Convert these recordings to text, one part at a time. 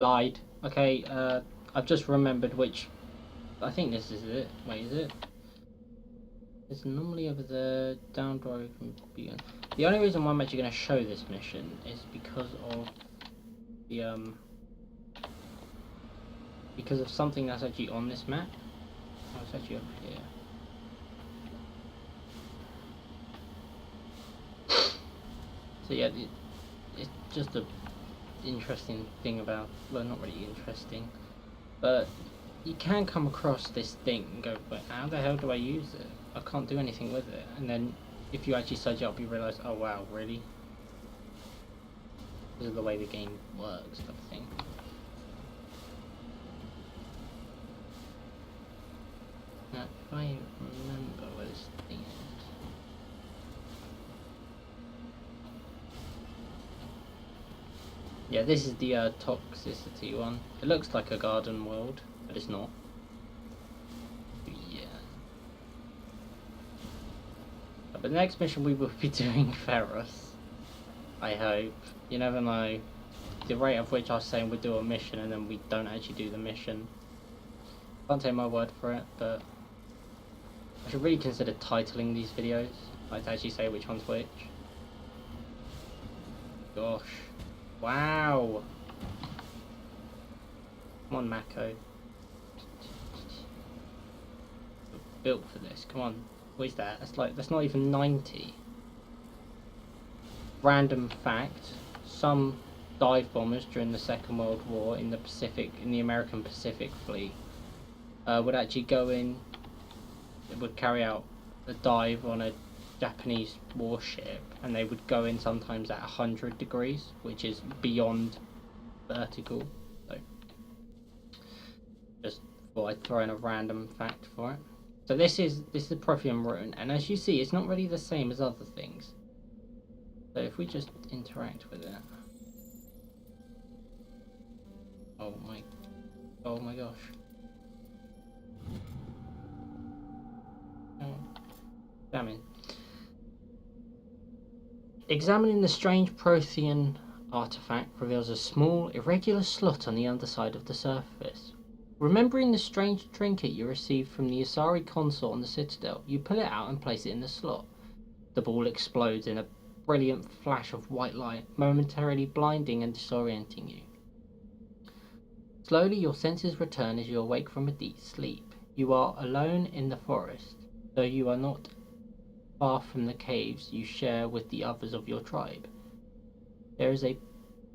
Lied. Okay, I've just remembered which. I think this is it. Wait, is it? It's normally over the down drive from begin. The only reason why I'm actually going to show this mission is because of the because of something that's actually on this map. Oh, it's actually up here. So yeah, it's just a interesting thing about, well, not really interesting, but you can come across this thing and go, but how the hell do I use it? I can't do anything with it. And then if you actually search it up, you realize, oh wow, really? This is the way the game works, type of thing. Now, if I remember where this thing is. Yeah, this is the toxicity one. It looks like a garden world, but it's not. Yeah. But the next mission we will be doing Ferris. I hope. You never know. The rate of which I was saying we'd do a mission and then we don't actually do the mission. Can't take my word for it, but I should really consider titling these videos. Like to actually say which one's which. Gosh. Wow. Come on, Mako. Built for this. Come on. What is that? That's not even 90. Random fact. Some dive bombers during the Second World War in the American Pacific Fleet, would actually go in. It would carry out a dive on a Japanese warship, and they would go in sometimes at 100 degrees, which is beyond vertical. So, just thought I'd throw in a random fact for it. So this is the Prothean Rune, and as you see, it's not really the same as other things. So if we just interact with it, oh my gosh. Oh, damn it. Examining the strange Prothean artifact reveals a small, irregular slot on the underside of the surface. Remembering the strange trinket you received from the Asari consort on the Citadel, you pull it out and place it in the slot. The ball explodes in a brilliant flash of white light, momentarily blinding and disorienting you. Slowly your senses return as you awake from a deep sleep. You are alone in the forest, though you are not far from the caves you share with the others of your tribe. There is a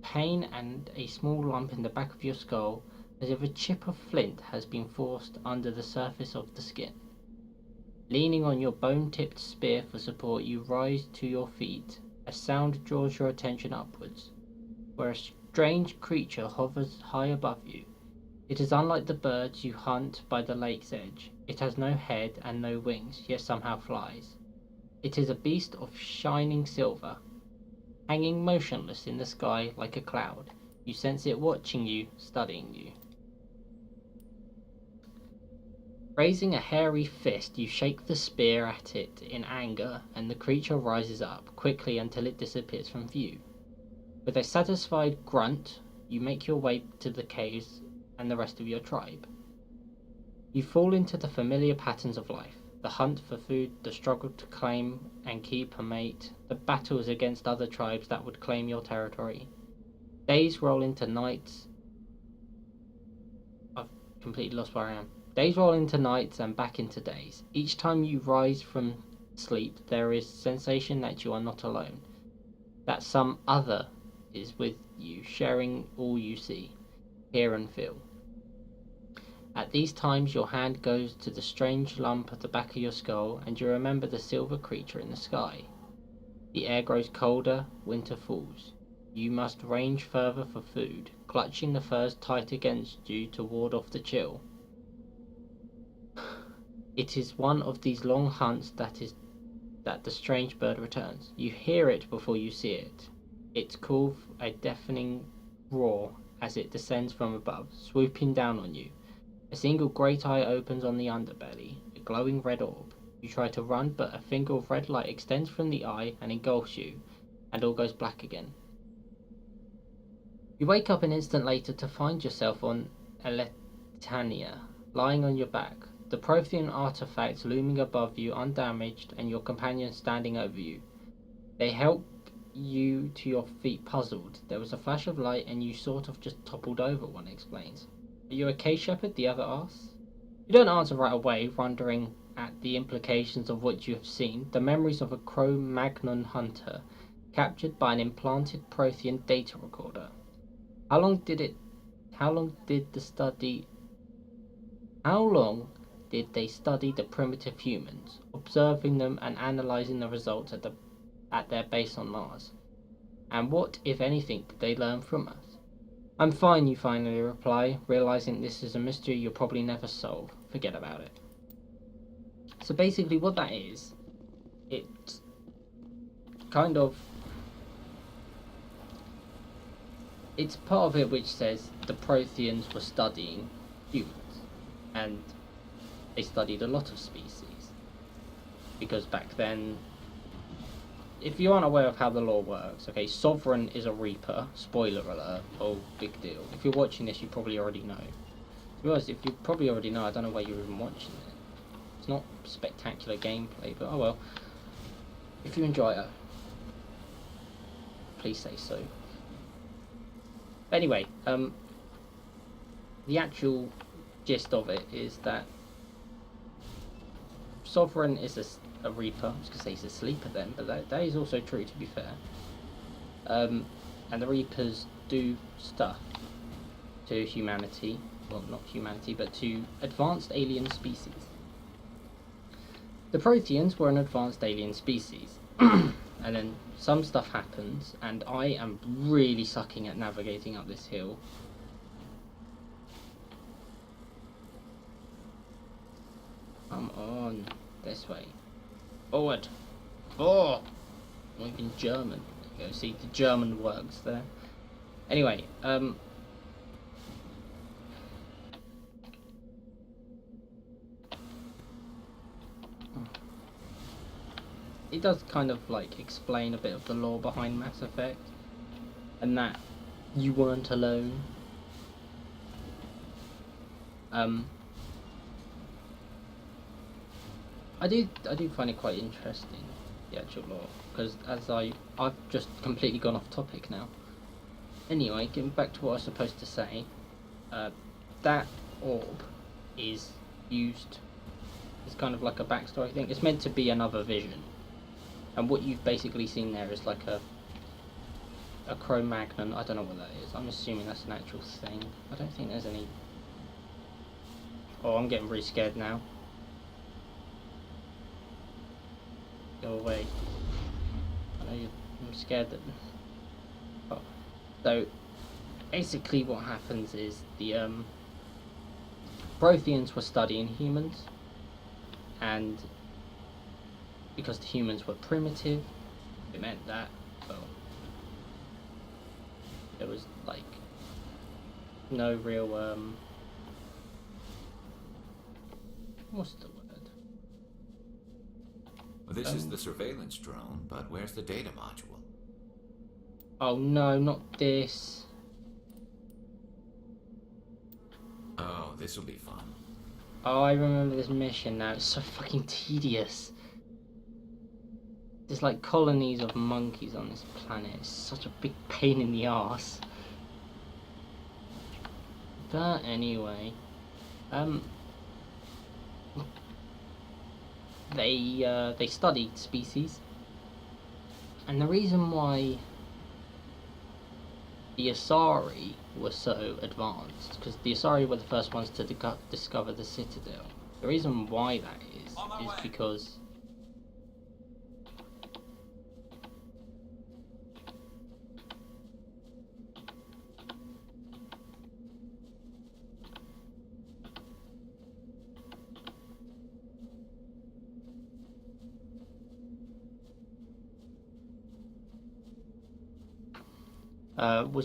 pain and a small lump in the back of your skull, as if a chip of flint has been forced under the surface of the skin. Leaning on your bone-tipped spear for support, you rise to your feet. A sound draws your attention upwards, where a strange creature hovers high above you. It is unlike the birds you hunt by the lake's edge. It has no head and no wings, yet somehow flies. It is a beast of shining silver, hanging motionless in the sky like a cloud. You sense it watching you, studying you. Raising a hairy fist, you shake the spear at it in anger, and the creature rises up quickly until it disappears from view. With a satisfied grunt, you make your way to the caves and the rest of your tribe. You fall into the familiar patterns of life: the hunt for food, the struggle to claim and keep a mate, the battles against other tribes that would claim your territory. Days roll into nights. I've completely lost where I am. Days roll into nights and back into days. Each time you rise from sleep, there is sensation that you are not alone, that some other is with you, sharing all you see, hear and feel. At these times your hand goes to the strange lump at the back of your skull, and you remember the silver creature in the sky. The air grows colder, winter falls. You must range further for food, clutching the furs tight against you to ward off the chill. It is one of these long hunts that the strange bird returns. You hear it before you see it. Its call, a deafening roar as it descends from above, swooping down on you. A single great eye opens on the underbelly, a glowing red orb. You try to run, but a finger of red light extends from the eye and engulfs you, and all goes black again. You wake up an instant later to find yourself on Eletania, lying on your back, the Prothean artifacts looming above you undamaged, and your companions standing over you. They help you to your feet puzzled. There was a flash of light and you sort of just toppled over, one explains. Are you okay, Shepard? The other asks. You don't answer right away, wondering at the implications of what you have seen, the memories of a Cro-Magnon hunter, captured by an implanted Prothean data recorder. How long did they study the primitive humans, observing them and analyzing the results at their base on Mars? And what, if anything, did they learn from us? I'm fine, you finally reply, realizing this is a mystery you'll probably never solve. Forget about it. So basically what that is, it's kind of... it's part of it which says the Protheans were studying humans. And they studied a lot of species. Because back then... if you aren't aware of how the law works, okay, Sovereign is a Reaper. Spoiler alert. Oh, big deal. If you're watching this, you probably already know. To be honest, if you probably already know, I don't know why you're even watching it. It's not spectacular gameplay, but oh well. If you enjoy it, please say so. But anyway, the actual gist of it is that Sovereign is a Reaper. I was going to say he's a sleeper then, but that is also true, to be fair. And the Reapers do stuff to humanity. Well, not humanity, but to advanced alien species. The Protheans were an advanced alien species. And then some stuff happens, and I am really sucking at navigating up this hill. Come on, this way. Forward. Oh, not even German. There you go. See, the German works there. Anyway, it does kind of like explain a bit of the lore behind Mass Effect, and that you weren't alone. I do find it quite interesting, the actual lore, because as I've just completely gone off topic now. Anyway, getting back to what I was supposed to say, that orb is used. It's kind of like a backstory thing. It's meant to be another vision. And what you've basically seen there is like a Cro-Magnon. I don't know what that is. I'm assuming that's an actual thing. I don't think there's any... oh, I'm getting really scared now. Go away. I know I'm scared that... oh. So, basically what happens is the Protheans were studying humans, and because the humans were primitive, it meant that, well, there was like no real what's the word? Well, this is the surveillance drone, but where's the data module? Oh no, not this. Oh, this will be fun. Oh, I remember this mission now. It's so fucking tedious. There's like colonies of monkeys on this planet. It's such a big pain in the arse. But anyway, they studied species, and the reason why the Asari were so advanced, because the Asari were the first ones to discover the Citadel. The reason why that is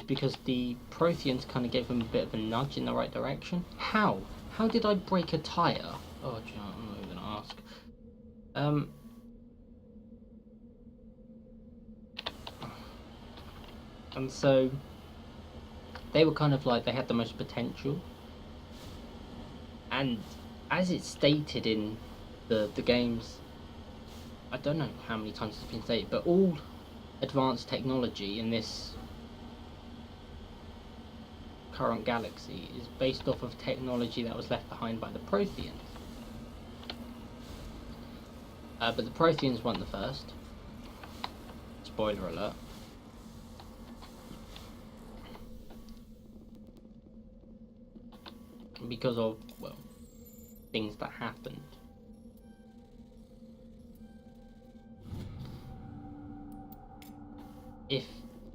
because the Protheans kind of gave them a bit of a nudge in the right direction. How? How did I break a tire? Oh, do you know what? I'm not even gonna ask. And so they were kind of like, they had the most potential. And as it's stated in the games, I don't know how many times it's been stated, but all advanced technology in this current galaxy is based off of technology that was left behind by the Protheans. But the Protheans weren't the first. Spoiler alert. Because of, well, things that happened. If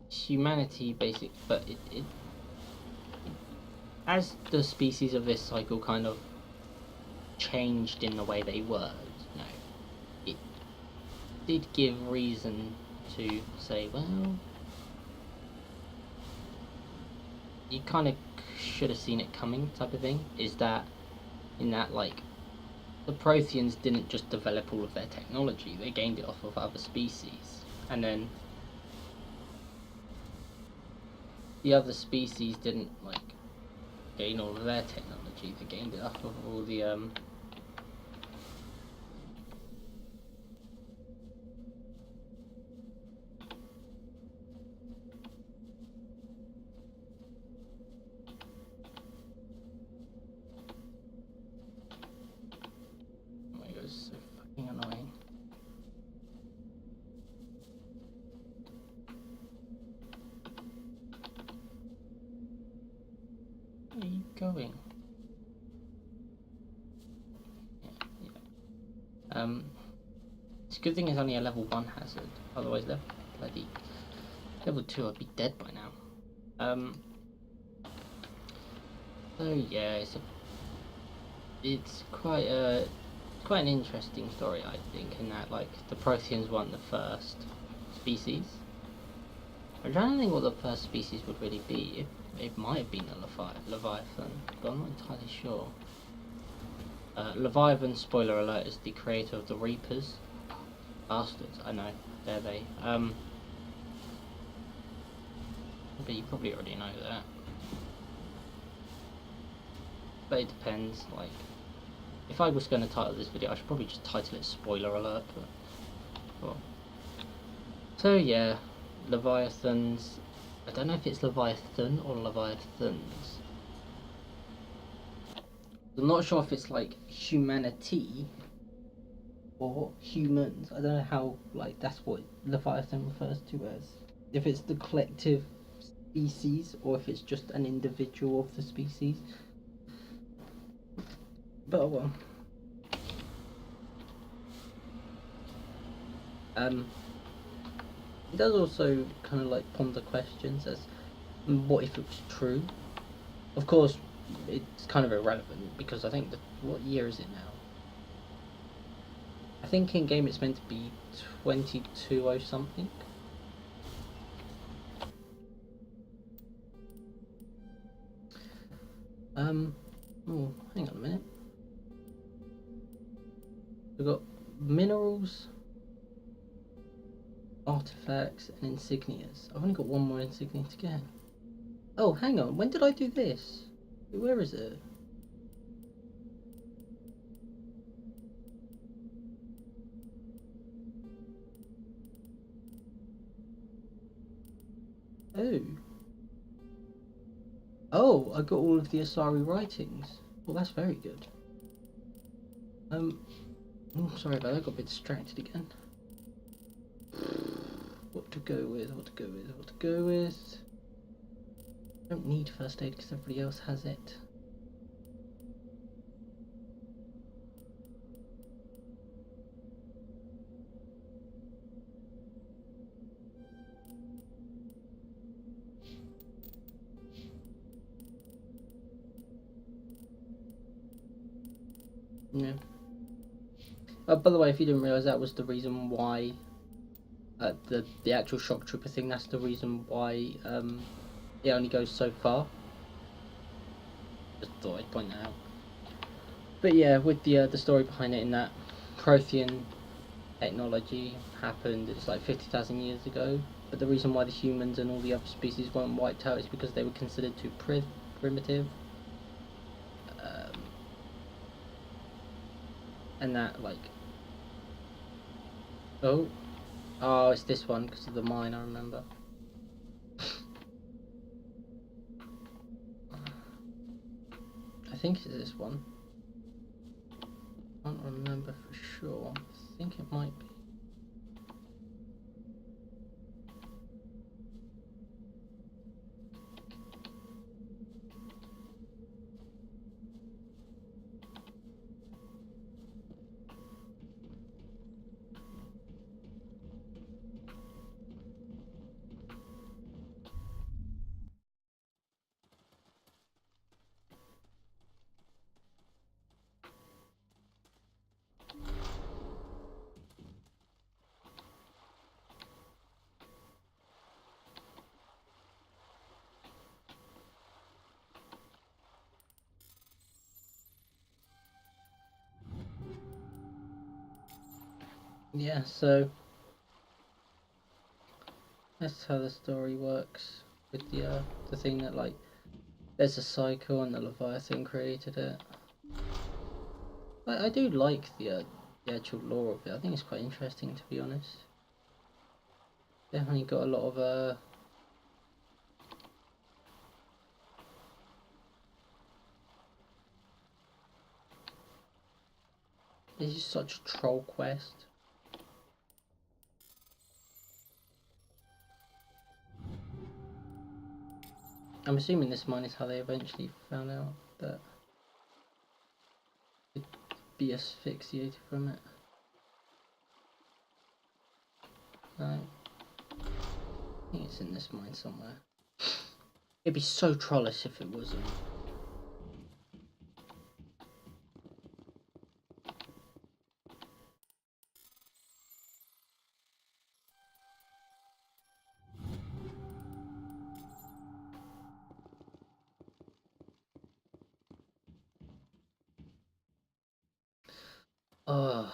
humanity as the species of this cycle kind of changed in the way they were, you know, it did give reason to say, well, you kind of should have seen it coming, type of thing. Is that, in that, like, the Protheans didn't just develop all of their technology, they gained it off of other species, and then the other species didn't, like, gain all of their technology, they gained it off of all the oh my god, it's so fucking annoying. Where are you going? Yeah. It's a good thing it's only a level 1 hazard, otherwise level 2 I'd be dead by now. So yeah, it's quite an interesting story, I think, in that, like, the Protheans weren't the first species. I'm trying to think what the first species would really be. It might have been a Leviathan, but I'm not entirely sure. Leviathan, spoiler alert, is the creator of the Reapers. Bastards, I know, they're they. But you probably already know that. But it depends, like, if I was going to title this video, I should probably just title it spoiler alert, but, well. So yeah, Leviathans, I don't know if it's Leviathan or Leviathans. I'm not sure if it's like humanity or humans. I don't know how, like, that's what Leviathan refers to as. If it's the collective species or if it's just an individual of the species. But well. It does also kind of like ponder questions as what if it was true. Of course, it's kind of irrelevant because I think that, what year is it now? I think in game it's meant to be 22 something. Oh, hang on a minute. We've got minerals, artifacts, and insignias. I've only got one more insignia to get. Oh, hang on. When did I do this? Where is it? Oh. Oh, I got all of the Asari writings. Well, that's very good. Sorry about that, I got a bit distracted again. What to go with, what to go with, what to go with. I don't need first aid because everybody else has it. Yeah. By the way, if you didn't realise, that was the reason why the actual shock trooper thing, that's the reason why it only goes so far. Just thought I'd point that out. But yeah, with the story behind it, in that Prothean technology happened, it's like 50,000 years ago, but the reason why the humans and all the other species weren't wiped out is because they were considered too primitive. And that, like... Oh, it's this one because of the mine, I remember. I think it's this one. I can't remember for sure. I think it might be. Yeah, so that's how the story works with the thing that, like, there's a cycle and the Leviathan created it. I do like the actual lore of it. I think it's quite interesting, to be honest. Definitely got a lot of this is such a troll quest. I'm assuming this mine is how they eventually found out that it'd be asphyxiated from it. No. I think it's in this mine somewhere. It'd be so trollish if it wasn't. Oh.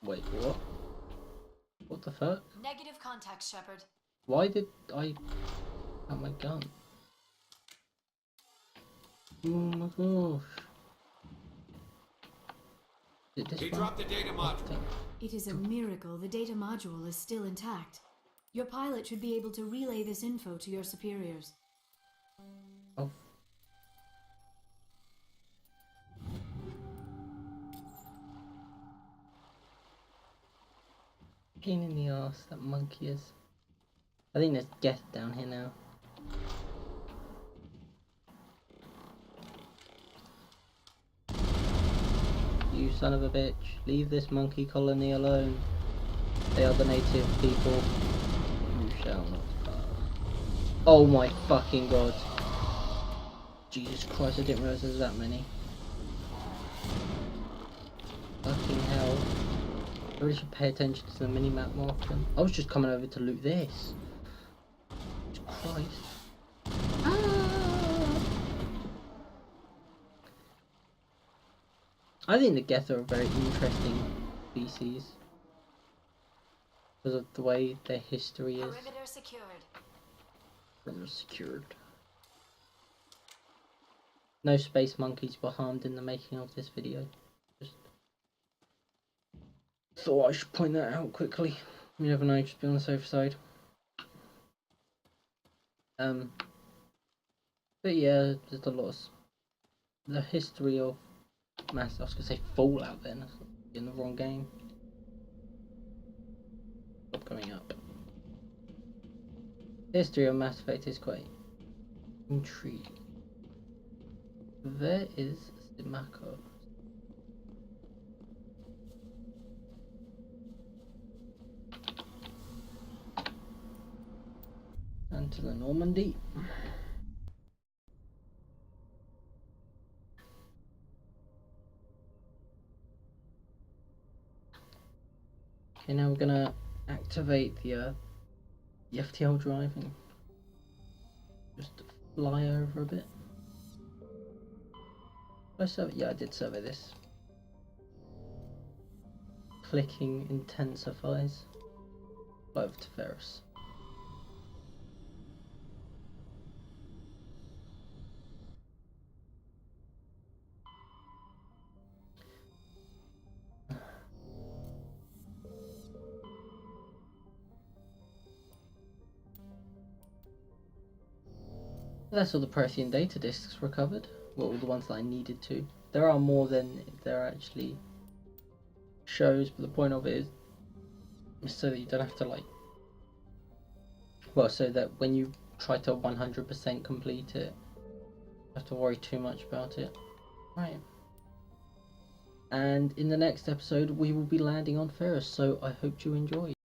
Wait, what? What the fuck? Negative contact, Shepard. Why did I have my gun? Oh my gosh. Did this He one? dropped the data module. It is a miracle the data module is still intact. Your pilot should be able to relay this info to your superiors. Oh. Pain in the ass, that monkey is. I think there's Geth down here now. You son of a bitch, leave this monkey colony alone. They are the native people. You shall not pass. Oh my fucking god. Jesus Christ, I didn't realise there was that many. Fucking hell. I really should pay attention to the mini-map more often. I was just coming over to loot this. Jesus Christ. Ah! I think the Geth are a very interesting species. Because of the way their history is. Perimeter secured. Perimeter secured. No space monkeys were harmed in the making of this video. Just thought I should point that out quickly. You never know, just be on the safe side. But yeah, there's a lot of the history of Mass. I was gonna say Fallout then. That's in the wrong game. Stop coming up. History of Mass Effect is quite intriguing. There is Stimako. And to the Normandy. Okay, now we're gonna activate the FTL drive and just fly over a bit. Did I survey? Yeah, I did survey this. clicking intensifies. Over to Ferris. That's all the Prothean data disks recovered. Well, all the ones that I needed to. There are more than there actually shows, but the point of it is so that you don't have to like. Well, so that when you try to 100% complete it, you don't have to worry too much about it. Right. And in the next episode, we will be landing on Ferris, so I hope you enjoy.